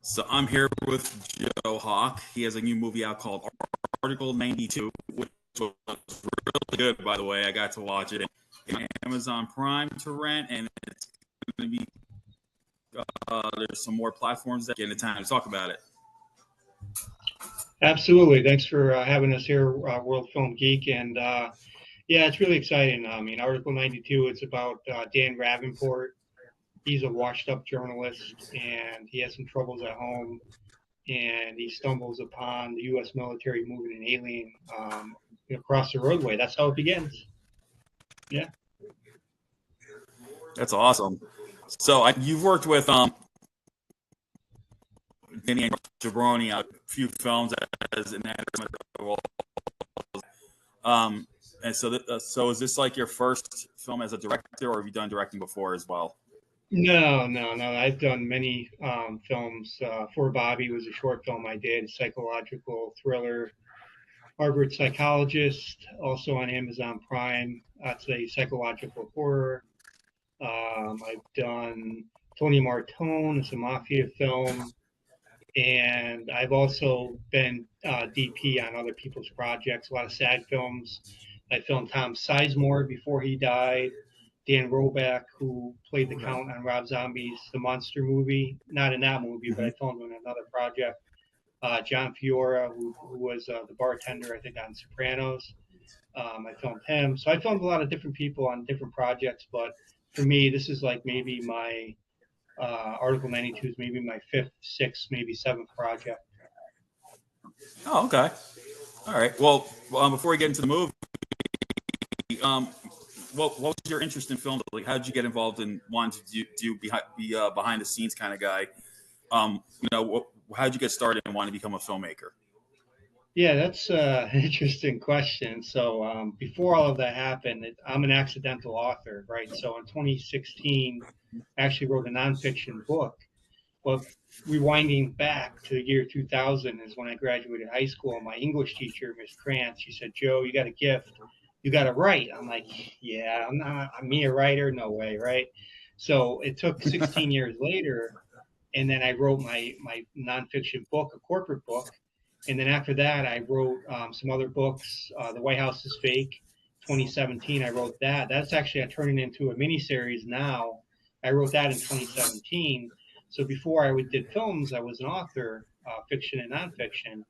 So I'm here with Joe Hawk. He has a new movie out called Article 92, which was really good, by the way. I got to watch it on Amazon Prime to rent, and it's going to be there's some more platforms that get into time to talk about it. Absolutely. Thanks for having us here, World Film Geek. And yeah, it's really exciting. I mean, Article 92, it's about Dan Ravenport. He's a washed up journalist and he has some troubles at home. And he stumbles upon the U.S. military moving an alien across the roadway. That's how it begins. Yeah. That's awesome. So you've worked with Danny and Jabroni a few films as an editor. And so is this like your first film as a director, or have you done directing before as well? No. I've done many films. For Bobby was a short film I did, psychological thriller. Harvard Psychologist, also on Amazon Prime. That's a psychological horror. I've done Tony Martone, it's a mafia film. And I've also been DP on other people's projects, a lot of SAG films. I filmed Tom Sizemore before he died. Dan Roback, who played the Count on Rob Zombie's The Monster movie. Not in that movie, but I filmed him in another project. John Fiora, who was the bartender, I think, on Sopranos. I filmed him. So I filmed a lot of different people on different projects. But for me, this is like maybe my Article 92 is maybe my fifth, sixth, maybe seventh project. Oh, okay. All right. Well, before we get into the movie, what was your interest in film? Like, how did you get involved in wanting to be behind the scenes kind of guy? How did you get started and want to become a filmmaker? Yeah, that's an interesting question. So before all of that happened, I'm an accidental author, right? So in 2016, I actually wrote a nonfiction book. But rewinding back to the year 2000 is when I graduated high school. My English teacher, Miss Krantz, she said, "Joe, you got a gift. You got to write." I'm like, "Yeah, I'm me a writer? No way, right?" So it took 16 years later, and then I wrote my nonfiction book, a corporate book. And then after that, I wrote some other books. The White House is Fake, 2017. I wrote that. That's actually turning into a miniseries now. I wrote that in 2017. So before I did films, I was an author, fiction and nonfiction.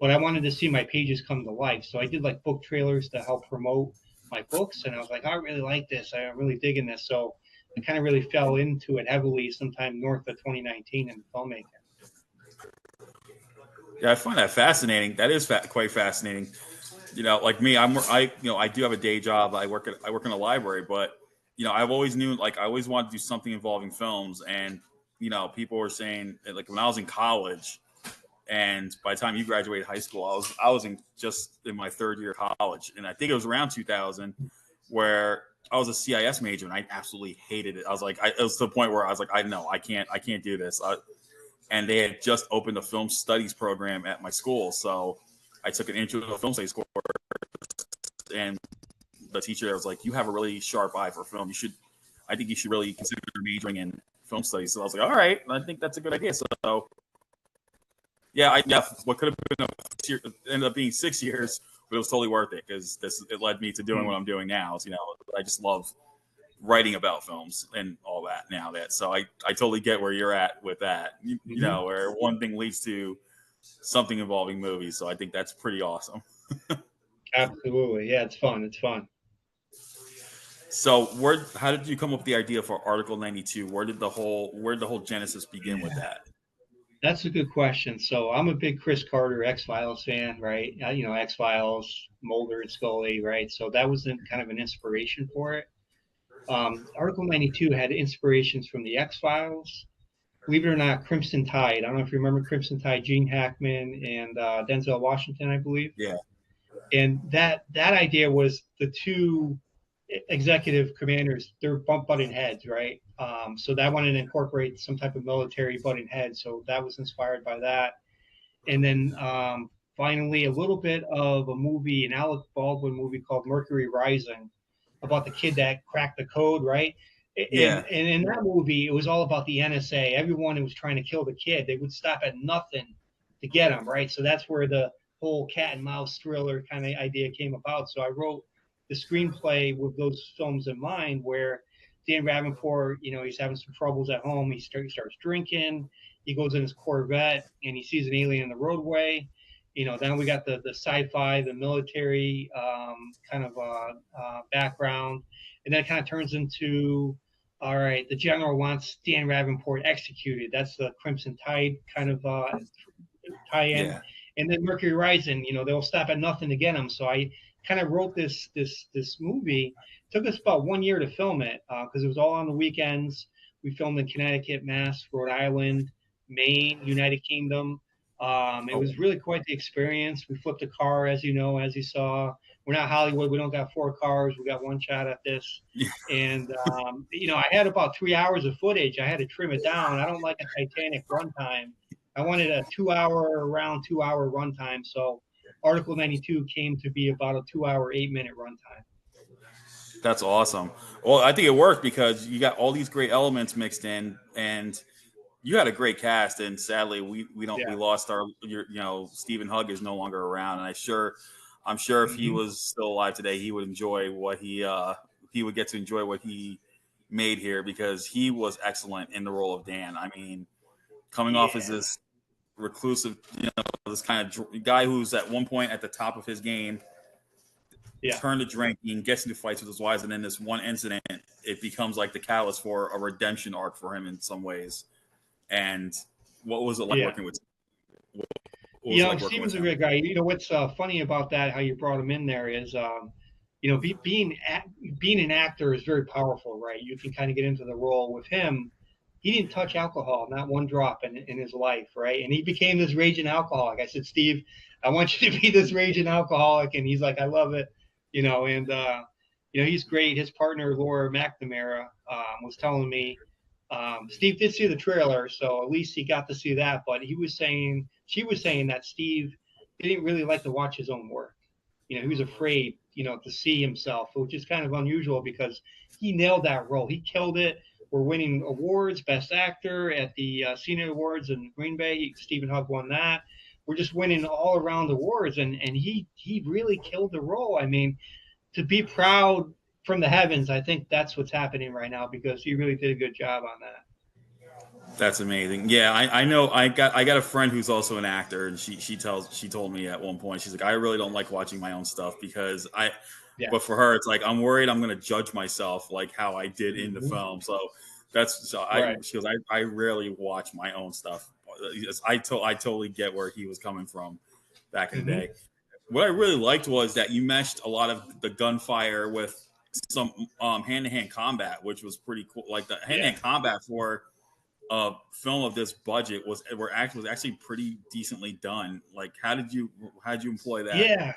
But I wanted to see my pages come to life. So I did like book trailers to help promote my books. And I was like, I really like this. I'm really digging this. So I kind of really fell into it heavily sometime north of 2019 in filmmaking. Yeah, I find that fascinating. That is quite fascinating. Like me, I do have a day job. I work in a library, but I've always knew, like, I always wanted to do something involving films. And people were saying, like, when I was in college, and by the time you graduated high school, I was just in my third year of college, and I think it was around 2000 where I was a CIS major, and I absolutely hated it. I was like, it was to the point where I was like, I can't do this. And they had just opened a film studies program at my school, so I took an intro to the film studies course, and the teacher was like, "You have a really sharp eye for film. I think you should really consider majoring in film studies." So I was like, "All right, I think that's a good idea." So yeah, what could have been ended up being 6 years, but it was totally worth it because it led me to doing what I'm doing now. So, I just love writing about films and all that now. So I totally get where you're at with that. Where one thing leads to something involving movies. So I think that's pretty awesome. Absolutely, yeah, it's fun. So how did you come up with the idea for Article 92? Where did the whole genesis begin with that? That's a good question. So I'm a big Chris Carter X-Files fan, right? X-Files, Mulder and Scully, right? So that was kind of an inspiration for it. Article 92 had inspirations from the X-Files. Believe it or not, Crimson Tide. I don't know if you remember Crimson Tide, Gene Hackman and Denzel Washington, I believe. Yeah. And that idea was the two executive commanders, they're butting heads, right? So that wanted to incorporate some type of military butting heads. So that was inspired by that. And then finally, a little bit of a movie, an Alec Baldwin movie called Mercury Rising, about the kid that cracked the code, right? Yeah. And in that movie, it was all about the NSA. Everyone who was trying to kill the kid, they would stop at nothing to get him, right? So that's where the whole cat and mouse thriller kind of idea came about. So I wrote the screenplay with those films in mind, where Dan Ravenport, he's having some troubles at home. He starts drinking. He goes in his Corvette and he sees an alien in the roadway. Then we got the sci-fi, the military kind of background, and then it kind of turns into, all right, the general wants Dan Ravenport executed. That's the Crimson Tide kind of tie-in. Yeah. And then Mercury Rising, they'll stop at nothing to get him. So I kind of wrote this movie. It took us about 1 year to film it because it was all on the weekends. We filmed in Connecticut, Mass, Rhode Island, Maine, United Kingdom. It Oh, was really quite the experience. We flipped a car, as you know, as you saw. We're not Hollywood. We don't got 4 cars. We got one shot at this. yeah. And, I had about 3 hours of footage. I had to trim it down. I don't like a Titanic runtime. I wanted a 2 hour, around 2 hour runtime. So Article 92 came to be about a 2 hour, 8 minute runtime. That's awesome. Well, I think it worked because you got all these great elements mixed in, and you had a great cast. And sadly, we Yeah. lost Stephen Hugg is no longer around, and I'm sure if he Mm-hmm. was still alive today, he would enjoy what he would get to enjoy what he made here because he was excellent in the role of Dan. I mean, coming off as Yeah. this reclusive, this kind of guy who's at one point at the top of his game, Yeah. turn to drinking, gets into fights with his wives, and then this one incident, it becomes like the catalyst for a redemption arc for him in some ways. And what was it like Yeah. working with? What was it like working with Steven's a him? great guy. What's funny about that? How you brought him in there is, being an actor is very powerful, right? You can kind of get into the role. With him, he didn't touch alcohol, not one drop in his life, right? And he became this raging alcoholic. I said, Steve, I want you to be this raging alcoholic, and he's like, I love it, and he's great. His partner Laura McNamara was telling me. Steve did see the trailer, so at least he got to see that. But she was saying that Steve didn't really like to watch his own work. He was afraid, to see himself, which is kind of unusual because he nailed that role. He killed it. We're winning awards, Best Actor at the Senior Awards in Green Bay. Stephen Hugg won that. We're just winning all around awards, and he really killed the role. I mean, to be proud from the heavens, I think that's what's happening right now because he really did a good job on that. That's amazing. Yeah, I know. I got a friend who's also an actor, and she told me at one point, she's like, I really don't like watching my own stuff because Yeah. but for her, it's like I'm worried I'm going to judge myself like how I did in the Mm-hmm. film. So Right. she goes, I rarely watch my own stuff. I totally get where he was coming from back in the Mm-hmm. day. What I really liked was that you meshed a lot of the gunfire with some hand to hand combat, which was pretty cool. Like the hand to Yeah. hand combat for a film of this budget was actually pretty decently done. Like, how did you employ that? Yeah.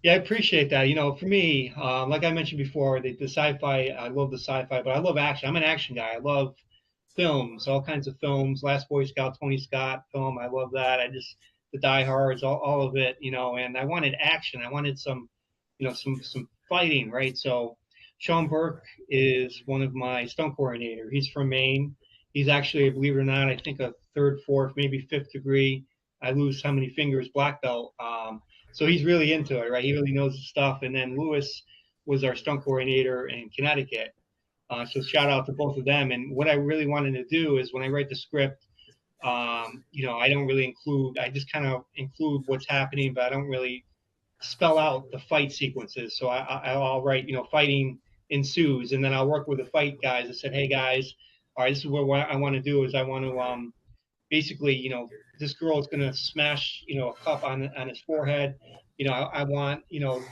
Yeah, I appreciate that. For me, like I mentioned before, the sci-fi, I love the sci-fi, but I love action. I'm an action guy. I love films, all kinds of films. Last Boy Scout, Tony Scott film. I love that. The Die Hards, all of it, and I wanted action. I wanted some fighting, right? So Sean Burke is one of my stunt coordinator. He's from Maine. He's actually, believe it or not, I think a third, fourth, maybe fifth degree. I lose how many fingers black belt. So he's really into it, right? He really knows the stuff. And then Lewis was our stunt coordinator in Connecticut. So shout out to both of them. And what I really wanted to do is when I write the script, I don't really include, I just kind of include what's happening, but I don't really spell out the fight sequences. So I'll write, fighting ensues, and then I'll work with the fight guys and said, hey guys, all right, this is what I want to do is I want to basically, this girl is going to smash, a cup on his forehead. I want,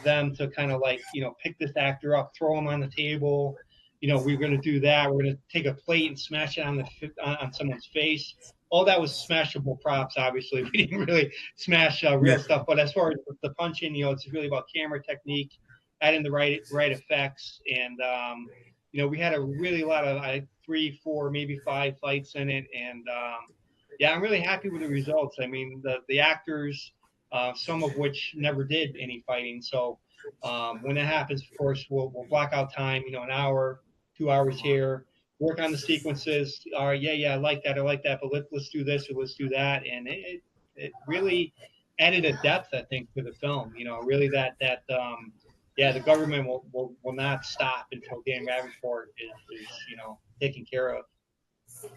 them to kind of like, pick this actor up, throw him on the table. We're going to do that. We're going to take a plate and smash it on someone's face. All that was smashable props. Obviously, we didn't really smash Yeah, real stuff. But as far as the punching, it's really about camera technique, adding the right effects, and we had a really lot of 3, 4, maybe 5 fights in it, and yeah, I'm really happy with the results. I mean, the actors, some of which never did any fighting. So when that happens, of course, we'll block out time, an hour, 2 hours here, work on the sequences. All right, yeah, I like that, but let's do this or let's do that, and it really added a depth, I think, to the film. You know, really yeah, the government will not stop until Dan Ravenport is taken care of.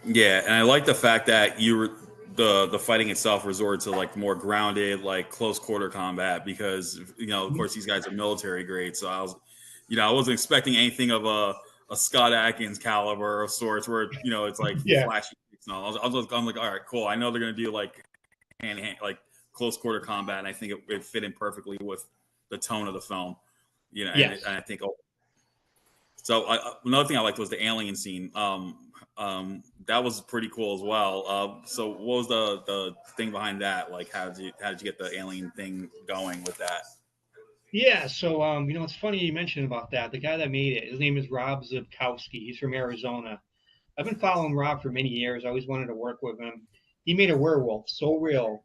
Yeah, and I like the fact that you were the fighting itself resorted to like more grounded, like close quarter combat because of course these guys are military grade. So I wasn't expecting anything of a Scott Adkins caliber of sorts where it's like Yeah. flashy. No, I'm like, all right, cool. I know they're gonna do like hand to hand, like close quarter combat, and I think it fit in perfectly with the tone of the film. And Yes. I think so. Another thing I liked was the alien scene. That was pretty cool as well. So what was the thing behind that? Like, how did you get the alien thing going with that? Yeah, so it's funny you mentioned about that. The guy that made it, his name is Rob Zibkowski. He's from Arizona. I've been following Rob for many years. I always wanted to work with him. He made a werewolf so real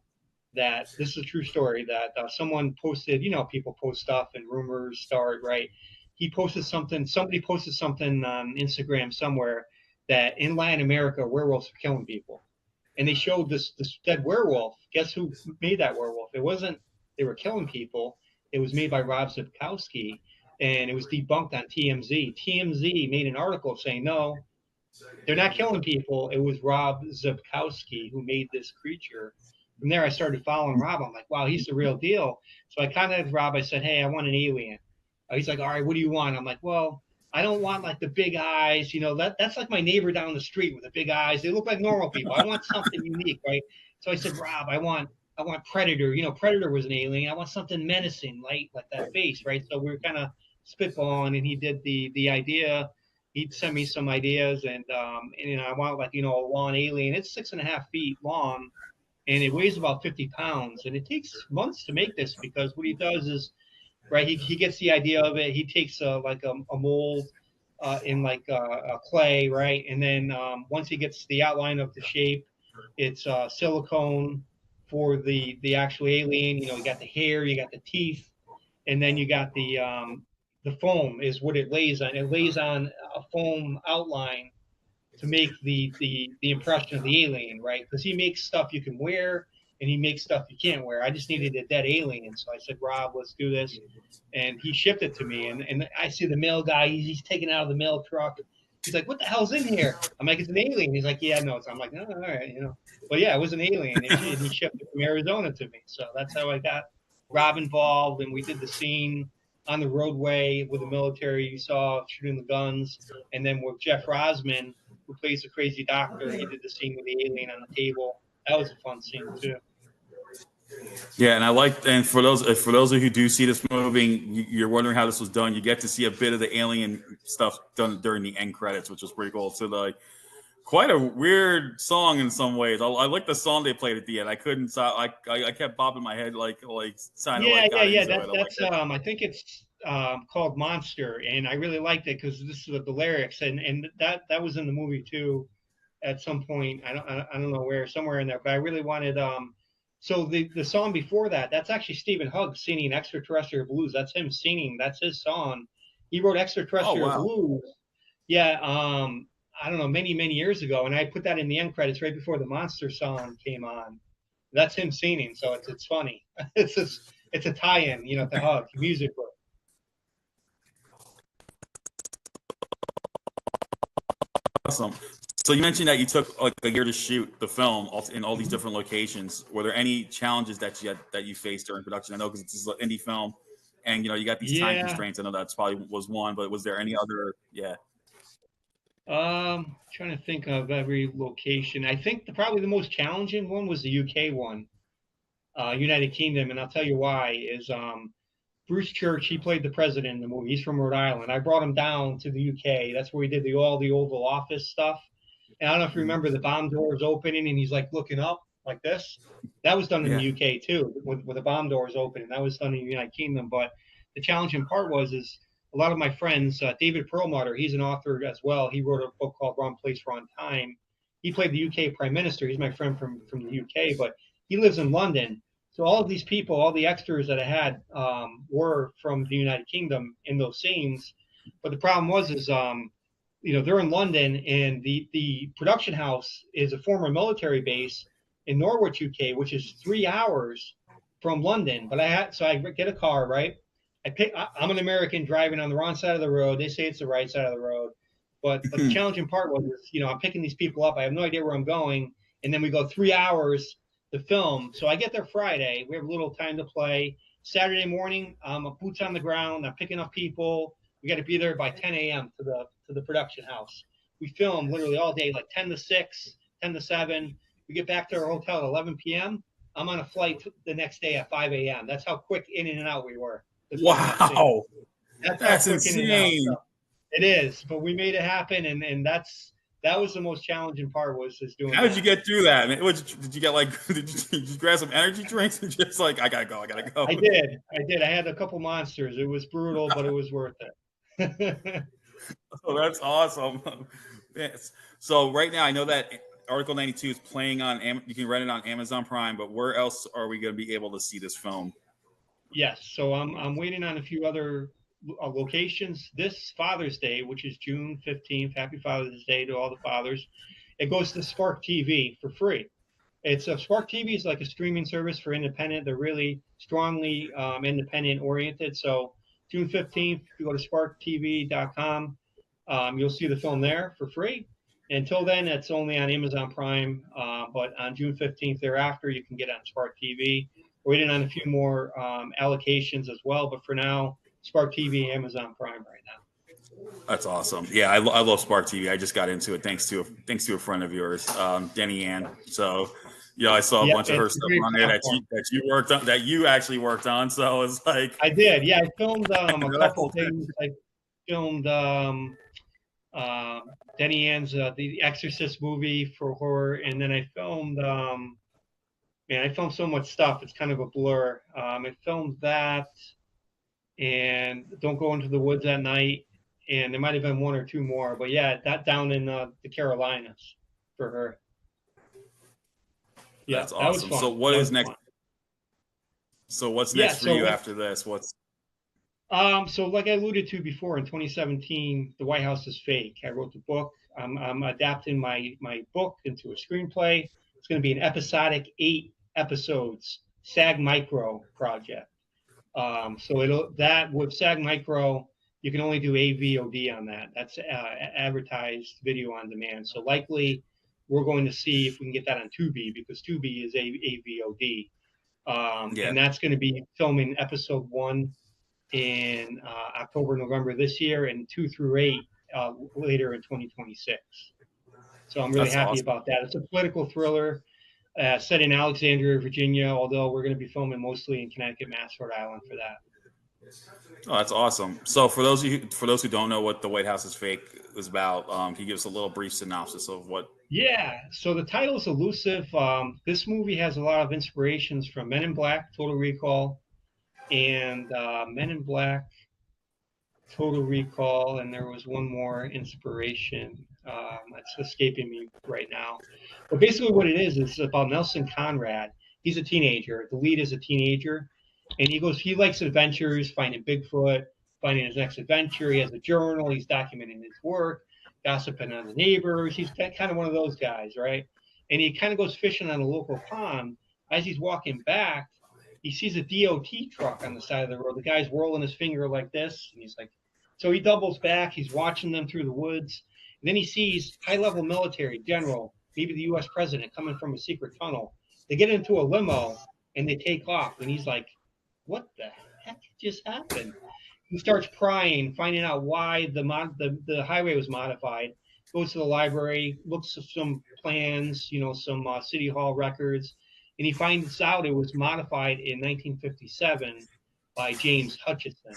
that this is a true story that someone posted. People post stuff and rumors start, right? He posted something. Somebody posted something on Instagram somewhere that in Latin America, werewolves are killing people, and they showed this dead werewolf. Guess who made that werewolf? It wasn't they were killing people. It was made by Rob Zipkowski, and it was debunked on TMZ. TMZ made an article saying no, they're not killing people. It was Rob Zipkowski who made this creature. From there, I started following Rob. I'm like, wow, he's the real deal. So I contacted Rob. I said, hey, I want an alien. He's like, all right, what do you want? I'm like, well, I don't want like the big eyes. That's like my neighbor down the street with the big eyes. They look like normal people. I want something unique, right? So I said, Rob, I want Predator. Predator was an alien. I want something menacing, like that face, right? So we were kind of spitballing, and he did the idea. He'd send me some ideas, and I want like a lawn alien. It's 6.5 feet long, and it weighs about 50 pounds, and it takes months to make this because what he does is right. He gets the idea of it. He takes like a mold in like a clay, right? And then once he gets the outline of the shape, it's silicone for the actual alien. You got the hair, you got the teeth, and then you got the foam is what it lays on. It lays on a foam outline to make the impression of the alien, right? Because he makes stuff you can wear and he makes stuff you can't wear. I just needed a dead alien, so I said, Rob, let's do this, and he shipped it to me. And I see the mail guy; he's taking out of the mail truck. He's like, "What the hell's in here?" I'm like, "It's an alien." He's like, "Yeah, no." I'm like, "Oh, all right." But yeah, it was an alien, and he shipped it from Arizona to me. So that's how I got Rob involved, and we did the scene on the roadway with the military. You saw shooting the guns, and then with Jeff Rosman, who plays the crazy doctor, he did the scene with the alien on the table. That was a fun scene too. Yeah, and for those of you who do see this movie, you're wondering how this was done. You get to see a bit of the alien stuff done during the end credits, which was pretty cool. So like, quite a weird song in some ways. I like the song they played at the end. I couldn't stop. I kept bobbing my head like trying to Yeah, like yeah, got yeah. into it. I like That's that. I think it's called Monster, and I really liked it because this is the lyrics, and that was in the movie too. At some point, I don't know where, somewhere in there, but I really wanted. So the song before that, that's actually Stephen Hugg singing Extraterrestrial Blues. That's him singing. That's his song. He wrote Oh Extraterrestrial wow. Blues. Yeah, I don't know, many years ago, and I put that in the end credits right before the Monster song came on. That's him singing, so it's funny. It's a tie-in, to Hug musically. Awesome. So you mentioned that you took like a year to shoot the film in all these different locations. Were there any challenges that you faced during production? I know because it's an indie film, and you got these time Yeah. constraints. I know that's probably was one, but was there any other? Yeah. Trying to think of every location. I think probably the most challenging one was the UK one, United Kingdom, and I'll tell you why. Is Bruce Church? He played the president in the movie. He's from Rhode Island. I brought him down to the UK. That's where we did all the Oval Office stuff. And I don't know if you remember the bomb doors opening and he's like looking up like this. That was done in the Yeah. UK too, with the bomb doors opening. That was done in the United Kingdom. But the challenging part is a lot of my friends, David Perlmutter, he's an author as well. He wrote a book called Wrong Place, Wrong Time. He played the UK Prime Minister. He's my friend from the UK, but he lives in London. So all of these people, all the extras that I had were from the United Kingdom in those scenes. But the problem is they're in London, and the production house is a former military base in Norwich, UK, which is 3 hours from London. But I get a car, right? I'm an American driving on the wrong side of the road. They say it's the right side of the road. But the challenging part was, I'm picking these people up. I have no idea where I'm going. And then we go 3 hours to film. So I get there Friday. We have a little time to play. Saturday morning, boots on the ground. I'm picking up people. We got to be there by 10 a.m. to the production house. We film literally all day, like 10 to 6, 10 to 7. We get back to our hotel at 11 p.m. I'm on a flight the next day at 5 a.m. That's how quick in and out we were. Wow. That's insane. So it is, but we made it happen, and that was the most challenging part, was just doing. How did you get through that? I mean, did you get did you grab some energy drinks and just like, I gotta go? I did. I had a couple monsters. It was brutal, but it was worth it. Oh, that's awesome. Yes. So right now, I know that Article 92 is playing on. You can rent it on Amazon Prime, but where else are we going to be able to see this film? Yes, so I'm waiting on a few other locations. This Father's Day, which is June 15th, Happy Father's Day to all the fathers. It goes to Spark TV for free. Spark TV is like a streaming service for independent. They're really strongly independent oriented. So June 15th, if you go to sparktv.com, you'll see the film there for free. Until then, it's only on Amazon Prime. But on June 15th thereafter, you can get it on Spark TV. We're waiting on a few more allocations as well. But for now, Spark TV, Amazon Prime right now. That's awesome. Yeah, I love Spark TV. I just got into it thanks to a friend of yours, Denny Ann. So, I saw a bunch of her stuff on there that you worked on, that you actually worked on. So it's like I did. Yeah, I filmed a couple things. I filmed Denny Ann's The Exorcist movie for horror, and then I filmed. I filmed so much stuff. It's kind of a blur. I filmed that, and Don't Go Into the Woods at Night, and there might have been one or two more. But yeah, that down in the Carolinas for her. Yeah, that's awesome. So what is next? So what's next for you after this? So like I alluded to before, in 2017, The White House is Fake. I wrote the book. I'm adapting my book into a screenplay. It's going to be an episodic 8 episodes SAG Micro project. So with SAG Micro, you can only do AVOD on that. That's advertised video on demand. So likely we're going to see if we can get that on Tubi, because Tubi is AVOD. And that's going to be filming episode 1 in October, November this year, and 2 through 8 later in 2026. So I'm really happy about that. It's a political thriller set in Alexandria, Virginia, although we're going to be filming mostly in Connecticut, Mass, Rhode Island for that. Oh, that's awesome. So for those who don't know what The White House is Fake is about, can you give us a little brief synopsis of what? Yeah, so the title is elusive. This movie has a lot of inspirations from Men in Black, Total Recall, and Men in Black, Total Recall, and there was one more inspiration. It's escaping me right now. But basically what it is about Nelson Conrad. He's a teenager. The lead is a teenager. And he likes adventures, finding Bigfoot, finding his next adventure. He has a journal. He's documenting his work, gossiping on the neighbors. He's kind of one of those guys, right? And he kind of goes fishing on a local pond. As he's walking back, he sees a DOT truck on the side of the road. The guy's whirling his finger like this. And he's like, so he doubles back. He's watching them through the woods. And then he sees high-level military general, maybe the U.S. president, coming from a secret tunnel. They get into a limo, and they take off. And he's like, what the heck just happened? He starts prying, finding out why the highway was modified. Goes to the library, looks at some plans, some city hall records, and he finds out it was modified in 1957 by James Hutchison.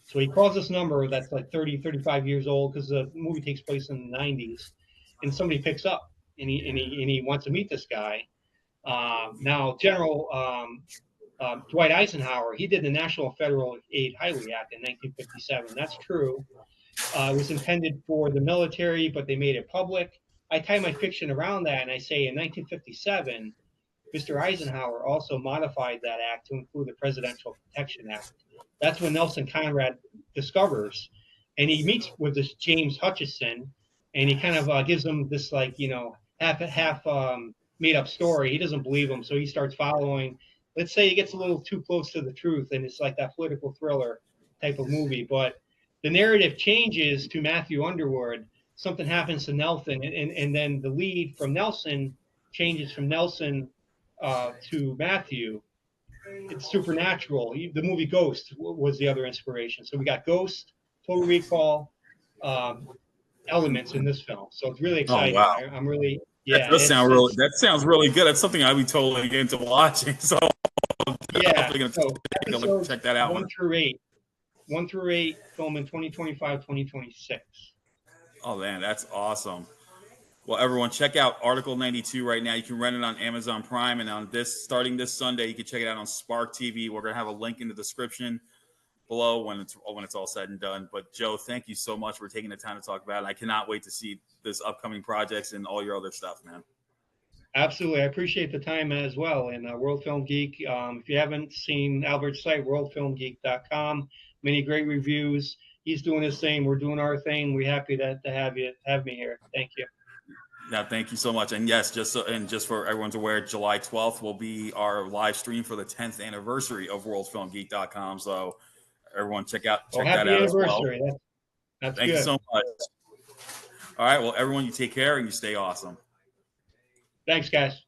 So he calls this number that's like 30, 35 years old, because the movie takes place in the 90s, and somebody picks up, and he wants to meet this guy. Now, General Dwight Eisenhower, he did the National Federal Aid Highway Act in 1957. That's true. It was intended for the military, but they made it public. I tie my fiction around that, and I say in 1957, Mr. Eisenhower also modified that act to include the Presidential Protection Act. That's when Nelson Conrad discovers, and he meets with this James Hutchison, and he kind of gives them this like half made up story. He doesn't believe him, so he starts following. Let's say he gets a little too close to the truth, and it's like that political thriller type of movie. But the narrative changes to Matthew Underwood. Something happens to Nelson, and then the lead from Nelson changes from Nelson to Matthew. It's supernatural. The movie Ghost was the other inspiration. So we got Ghost, Total Recall, um, elements in this film. So it's really Oh exciting. wow, I'm really, that yeah, does sound really. it's That sounds really good. That's something I'd be totally into watching. So I'm yeah. definitely gonna So take a look, episodes check that out. one through eight, film in 2025, 2026. Oh man, that's awesome. Well, everyone, check out Article 92 right now. You can rent it on Amazon Prime, and on this starting this Sunday, you can check it out on Spark TV. We're gonna have a link in the description below when it's all said and done. But Joe, thank you so much for taking the time to talk about it. I cannot wait to see this upcoming projects and all your other stuff, man. Absolutely. I appreciate the time as well. And World Film Geek, if you haven't seen Albert's site, worldfilmgeek.com, many great reviews. He's doing his thing. We're doing our thing. We're happy to have me here. Thank you. Yeah, thank you so much. And yes, just for everyone's aware, July 12th will be our live stream for the 10th anniversary of worldfilmgeek.com. So everyone check Oh, that happy out as well. anniversary. That's Thank you good. so much. All right, well, everyone, you take care and you stay awesome. Thanks, guys.